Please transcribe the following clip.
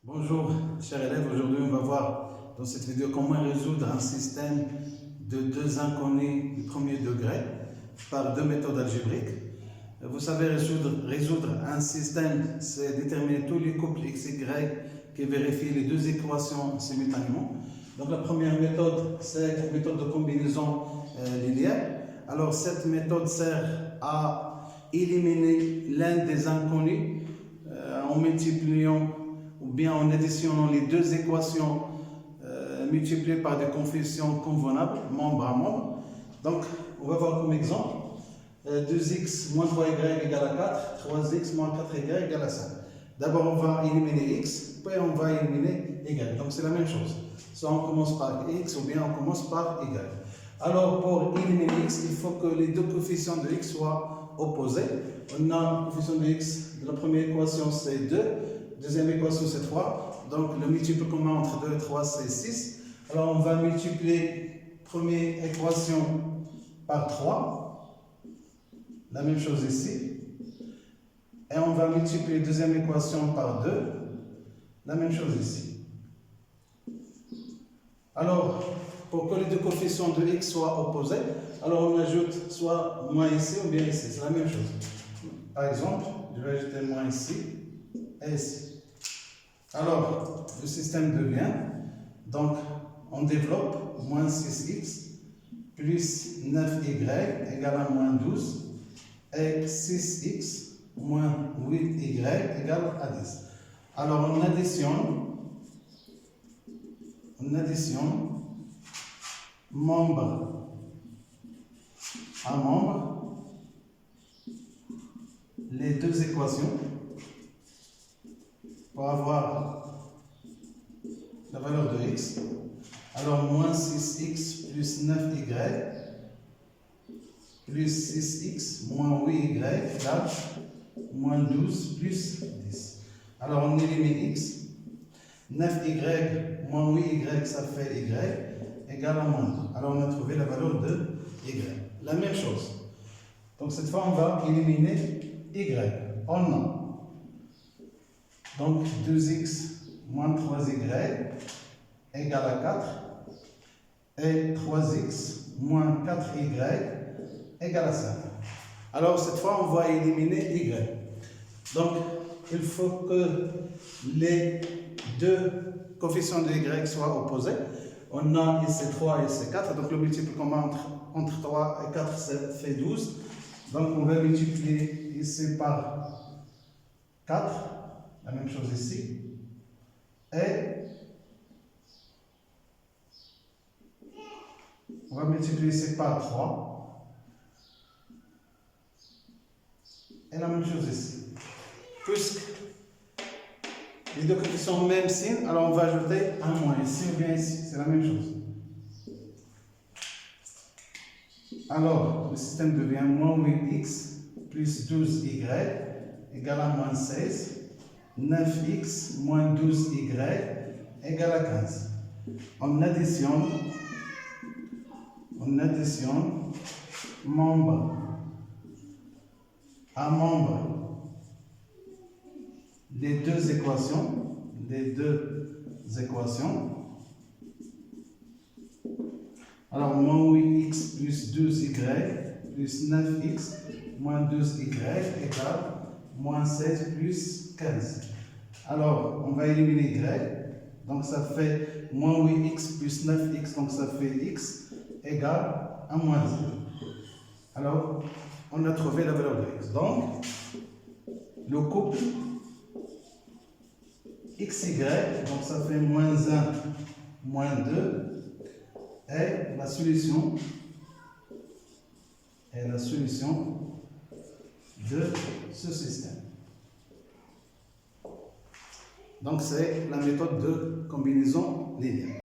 Bonjour chers élèves, aujourd'hui on va voir dans cette vidéo comment résoudre un système de deux inconnus du premier degré par deux méthodes algébriques. Vous savez, résoudre un système, c'est déterminer tous les couples x, y qui vérifient les deux équations simultanément. Donc la première méthode, c'est la méthode de combinaison linéaire. Alors cette méthode sert à éliminer l'un des inconnus en multipliant ou bien en additionnant les deux équations multipliées par des coefficients convenables, membre à membre. Donc, on va voir comme exemple 2x moins 3y égale à 4, 3x moins 4y égale à 5. D'abord, on va éliminer x, puis on va éliminer y. Donc, c'est la même chose. Soit on commence par x ou bien on commence par y. Alors, pour éliminer x, il faut que les deux coefficients de x soient opposés. On a le coefficient de x de la première équation, c'est 2. Deuxième équation, c'est 3. Donc, le multiple commun entre 2 et 3, c'est 6. Alors, on va multiplier première équation par 3. La même chose ici. Et on va multiplier deuxième équation par 2. La même chose ici. Alors, pour que les deux coefficients de x soient opposés, alors on ajoute soit moins ici ou bien ici. C'est la même chose. Par exemple, je vais ajouter moins ici et ici. Alors, le système devient, donc on développe moins 6x plus 9y égale à moins 12 et 6x moins 8y égale à 10. Alors on additionne membre à membre les deux équations pour avoir la valeur de x. Alors, moins 6x plus 9y plus 6x moins 8y égale moins 12 plus 10. Alors, on élimine x. 9y moins 8y, ça fait y, égale à moins 2. Alors, on a trouvé la valeur de y. La même chose. Donc, cette fois, on va éliminer y. On a donc 2x moins 3y égale à 4 et 3x moins 4y égale à 5. Alors cette fois on va éliminer y. Donc il faut que les deux coefficients de y soient opposés. On a ici 3 et ici 4, donc le multiple commun entre 3 et 4 ça fait 12. Donc on va multiplier ici par 4. La même chose ici. Et on va multiplier ici par 3. Et la même chose ici. Puisque les deux coefficients ont le même signe, alors on va ajouter un moins ici ou bien ici. C'est la même chose. Alors, le système devient moins 8x plus 12y égale à moins 16. 9x moins 12y égale à 15. On additionne membre à membre les deux équations. Alors, moins 8x plus 12y plus 9x moins 12y égale moins 16 plus 15. Alors, on va éliminer y. Donc, ça fait moins 8x plus 9x. Donc, ça fait x égale à moins 0. Alors, on a trouvé la valeur de x. Donc, le couple xy, donc ça fait moins 1, moins 2, est la solution de ce système. Donc, c'est la méthode de combinaison linéaire.